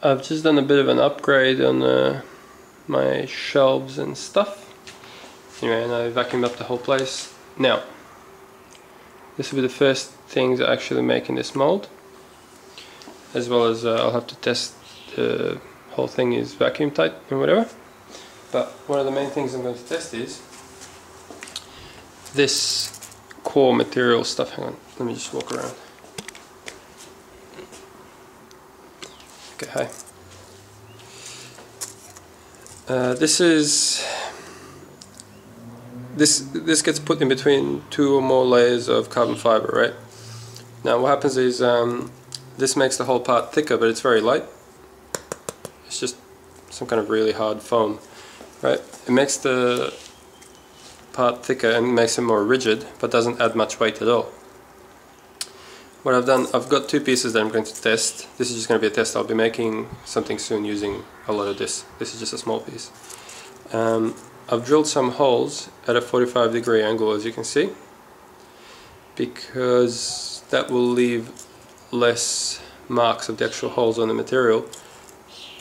I've just done a bit of an upgrade on my shelves and stuff. Anyway, and I vacuumed up the whole place. Now, this will be the first things I actually make in this mold, as well as I'll have to test the whole thing is vacuum tight and whatever. But one of the main things I'm going to test is this core material stuff. Hang on, let me just walk around. Okay, hi. This gets put in between 2 or more layers of carbon fiber, right? Now what happens is this makes the whole part thicker, but it's very light. It's just some kind of really hard foam, right? It makes the part thicker and makes it more rigid, but doesn't add much weight at all. What I've done, I've got 2 pieces that I'm going to test. This is just going to be a test. I'll be making something soon using a lot of this. This is just a small piece. I've drilled some holes at a 45-degree angle, as you can see, because that will leave less marks of the actual holes on the material.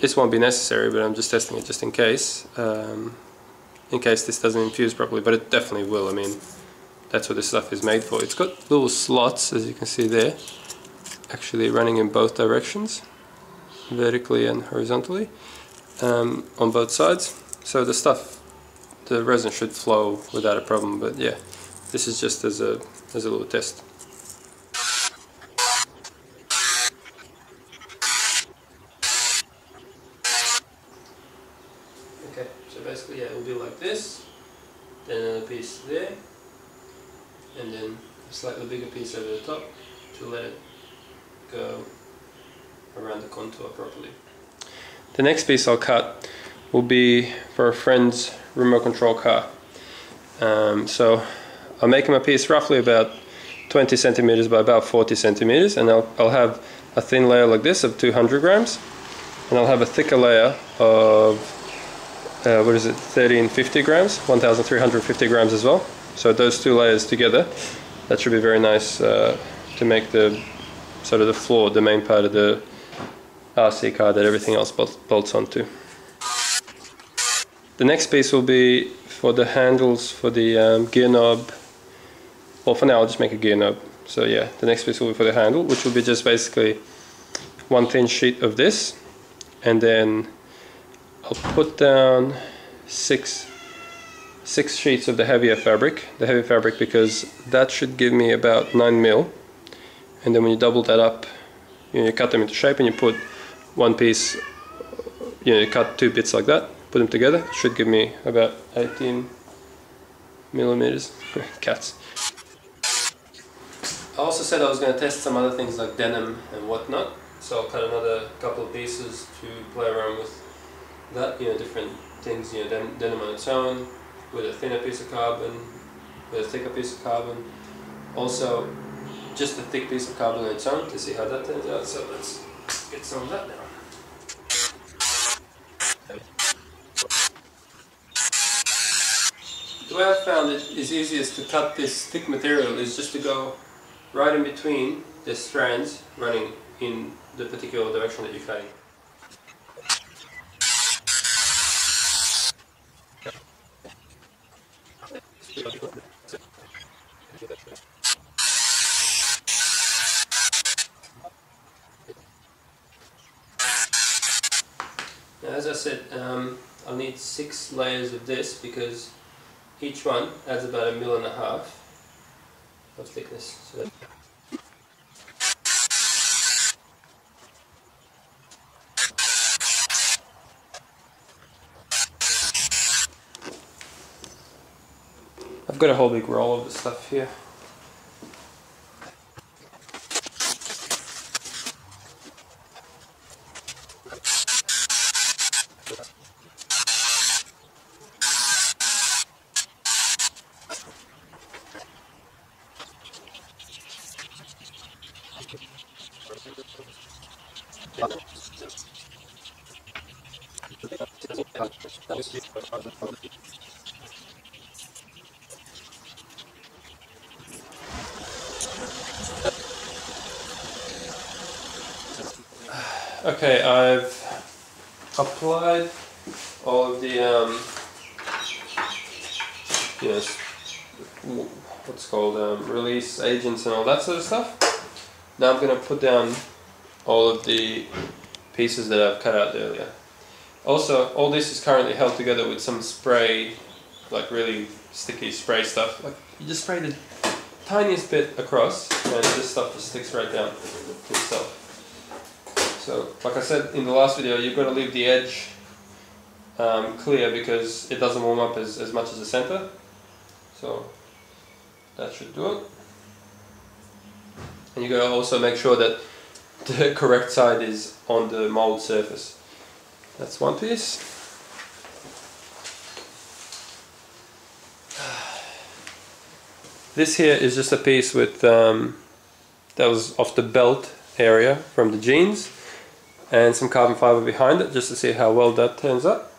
This won't be necessary, but I'm just testing it just in case this doesn't infuse properly, but it definitely will. I mean, that's what this stuff is made for. It's got little slots, as you can see there, actually running in both directions, vertically and horizontally, on both sides. So the resin should flow without a problem. But yeah, this is just as a little test. Okay, so basically, yeah, it will be like this, then another piece there, and then a slightly bigger piece over the top to let it go around the contour properly. The next piece I'll cut will be for a friend's remote control car. So I'll make him a piece roughly about 20 centimeters by about 40 centimeters, and I'll have a thin layer like this of 200 grams, and I'll have a thicker layer of 1350 grams, 1350 grams as well. So those 2 layers together, that should be very nice to make the sort of the floor, the main part of the RC car that everything else bolts onto. The next piece will be for the handles for the gear knob. Well, for now I'll just make a gear knob. So yeah, the next piece will be for the handle, which will be just basically 1 thin sheet of this, and then I'll put down six sheets of the heavier fabric. The heavy fabric, because that should give me about 9 mil. And then when you double that up, you cut them into shape, and you put 1 piece, you cut 2 bits like that, put them together, it should give me about 18 millimeters. Cats. I also said I was going to test some other things like denim and whatnot, so I'll cut another couple of pieces to play around with that, different things, denim on its own, with a thinner piece of carbon, with a thicker piece of carbon, also just a thick piece of carbon on its own, to see how that turns out. So let's get some of that now. The way I found it is easiest to cut this thick material is just to go right in between the strands running in the particular direction that you're cutting. Now, as I said, I'll need 6 layers of this, because each one adds about 1.5 mil of thickness. So I've got a whole big roll of the stuff here. Okay, I've applied all of the you know, what's called release agents and all that sort of stuff. Now I'm going to put down all of the pieces that I've cut out earlier. Also, all this is currently held together with some spray, like really sticky spray stuff. Like you just spray the tiniest bit across and this stuff just sticks right down to itself. So, like I said in the last video, you've got to leave the edge clear because it doesn't warm up as much as the center. So that should do it. And you got to also make sure that the correct side is on the mold surface. That's one piece. This here is just a piece with that was off the belt area from the jeans, and some carbon fiber behind it just to see how well that turns up.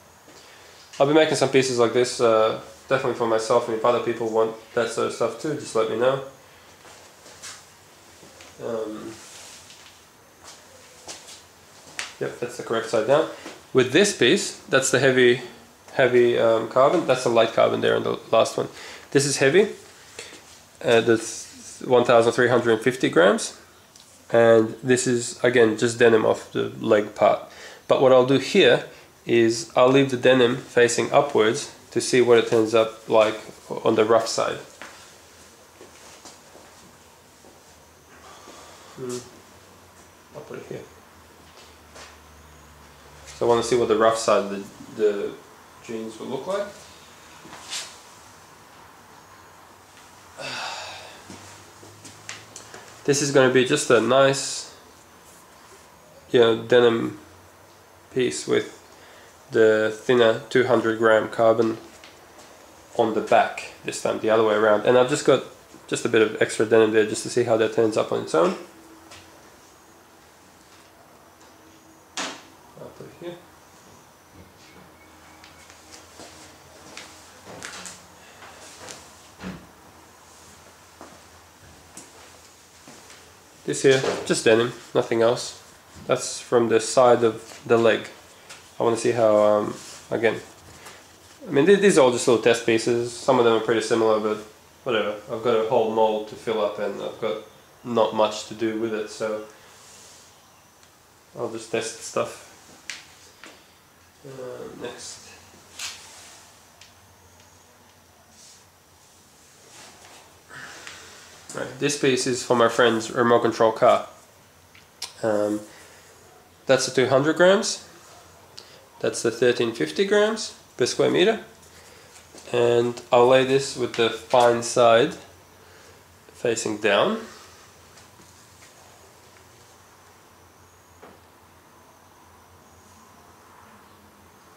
I'll be making some pieces like this definitely for myself, and if other people want that sort of stuff too, just let me know. Yep, that's the correct side down. With this piece, that's the heavy carbon. That's the light carbon there in the last one. This is heavy. That's 1,350 grams. And this is, again, just denim off the leg part. But what I'll do here is I'll leave the denim facing upwards to see what it turns up like on the rough side. I'll put it here. So I want to see what the rough side of the jeans will look like. This is going to be just a nice, denim piece with the thinner 200 gram carbon on the back this time, the other way around. And I've just got just a bit of extra denim there just to see how that turns up on its own. I'll put it here. This here, just denim, nothing else. That's from the side of the leg. I want to see how, again, I mean these are all just little test pieces. Some of them are pretty similar, but whatever. I've got a whole mold to fill up and I've got not much to do with it, so I'll just test stuff. Next. Right, this piece is for my friend's remote control car. That's the 200 grams. That's the 1350 grams per square meter. And I'll lay this with the fine side facing down.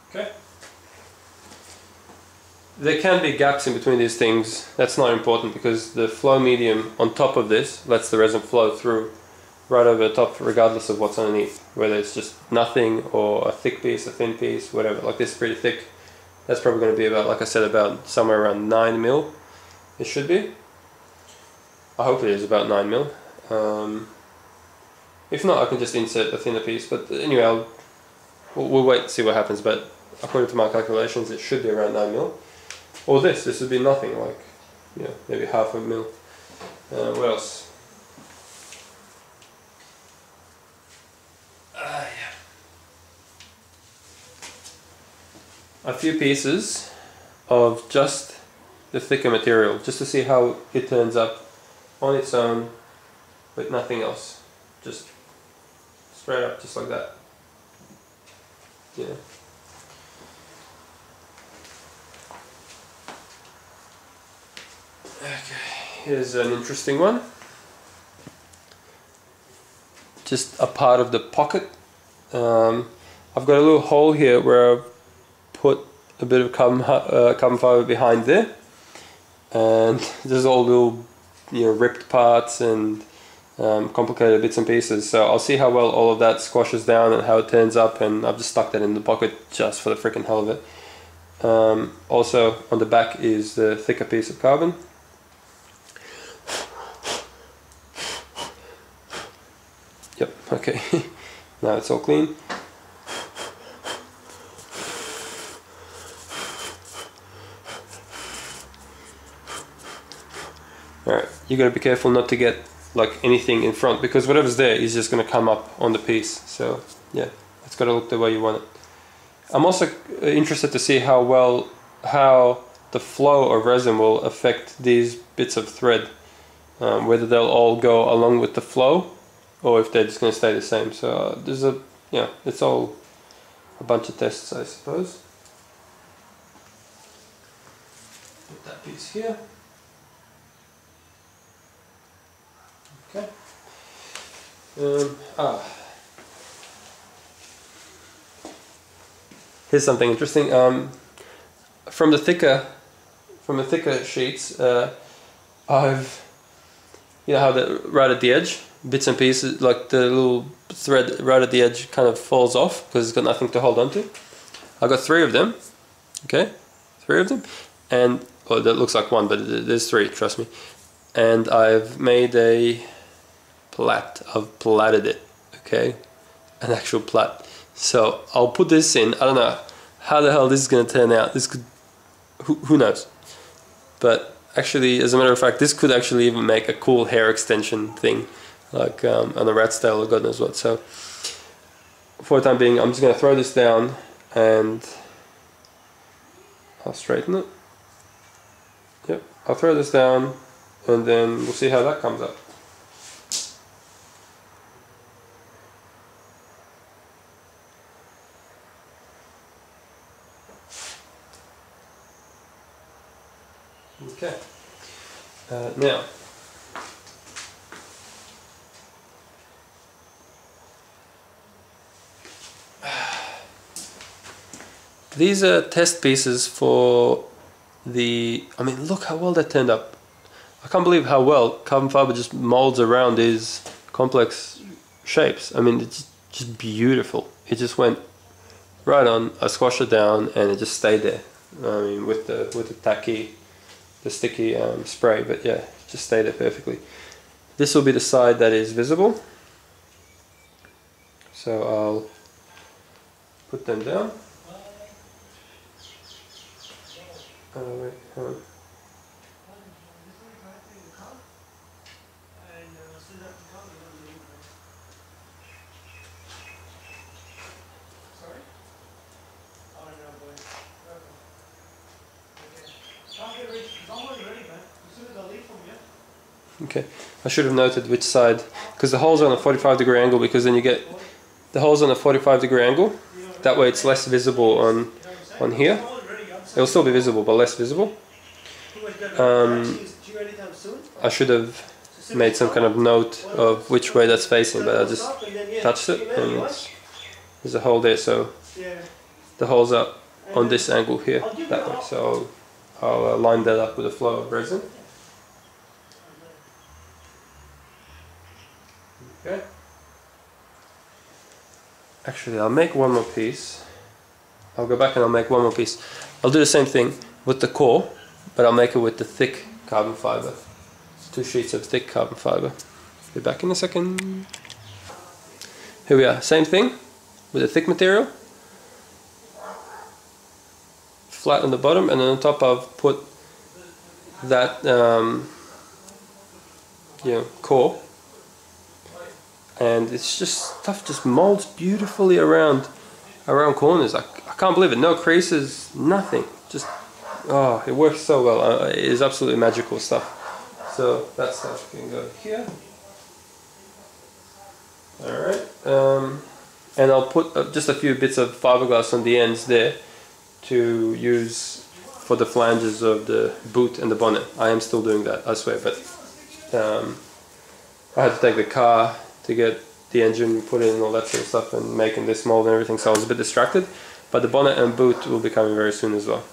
Okay. There can be gaps in between these things. That's not important because the flow medium on top of this lets the resin flow through right over the top regardless of what's underneath, whether it's just nothing or a thick piece, a thin piece, whatever. Like this is pretty thick. That's probably going to be about, like I said, about somewhere around 9 mil. It should be. I hope it is about 9 mil. If not, I can just insert a thinner piece, but anyway, we'll wait and see what happens, but according to my calculations it should be around 9 mil. Or this would be nothing, like, maybe half a mil. What else? A few pieces of just the thicker material, just to see how it turns up on its own with nothing else. Just straight up, just like that. Yeah. Okay, here's an interesting one. Just a part of the pocket. I've got a little hole here where I've put a bit of carbon fiber behind there, and there's all little ripped parts and complicated bits and pieces. So I'll see how well all of that squashes down and how it turns up, and I've just stuck that in the pocket just for the freaking hell of it. Also on the back is the thicker piece of carbon. Yep, okay. Now it's all clean. Alright, you gotta be careful not to get like anything in front, because whatever's there is just gonna come up on the piece. So yeah, it's gotta look the way you want it. I'm also interested to see how the flow of resin will affect these bits of thread, whether they'll all go along with the flow or if they're just gonna stay the same. So there's it's all a bunch of tests, I suppose. Put that piece here. Okay. Here's something interesting. From the thicker sheets, I've, you know how right at the edge, bits and pieces, like the little thread right at the edge kind of falls off because it's got nothing to hold on to. I've got 3 of them. Okay, 3 of them, and well, that looks like 1, but there's 3. Trust me. And I've made a plait. I've plaited it. Okay, an actual plait. So I'll put this in. I don't know how the hell this is going to turn out. This could, who knows? But actually, as a matter of fact, this could actually even make a cool hair extension thing, like on a rat's tail or God knows what. So for the time being, I'm just going to throw this down and I'll straighten it. Yep, I'll throw this down and then we'll see how that comes up. Okay, now these are test pieces for the, I mean, look how well that turned up. I can't believe how well carbon fiber just molds around these complex shapes. I mean, it's just beautiful. It just went right on. I squashed it down and it just stayed there. I mean, with the sticky spray, but yeah, just stayed there perfectly. This will be the side that is visible. So I'll put them down. Wait, hang on. Okay, I should have noted which side, because the holes are on a 45-degree angle, because then you get the holes on a 45-degree angle. That way it's less visible on here. It will still be visible, but less visible. I should have made some kind of note of which way that's facing, but I just touched it and there's a hole there, so the holes are on this angle here, that way. So I'll line that up with a flow of resin. Okay. Actually, I'll make one more piece. I'll go back and I'll make one more piece. I'll do the same thing with the core, but I'll make it with the thick carbon fiber. 2 sheets of thick carbon fiber. Be back in a second. Here we are, same thing with the thick material. Flat on the bottom, and then on top I've put that core. And it's just, stuff just molds beautifully around corners. I can't believe it. No creases, nothing. Just, oh, it works so well. It is absolutely magical stuff. So that stuff can go here. Alright. And I'll put just a few bits of fiberglass on the ends there to use for the flanges of the boot and the bonnet. I am still doing that, I swear. But I had to take the car to get the engine put in and all that sort of stuff and making this mold and everything, so I was a bit distracted, but the bonnet and boot will be coming very soon as well.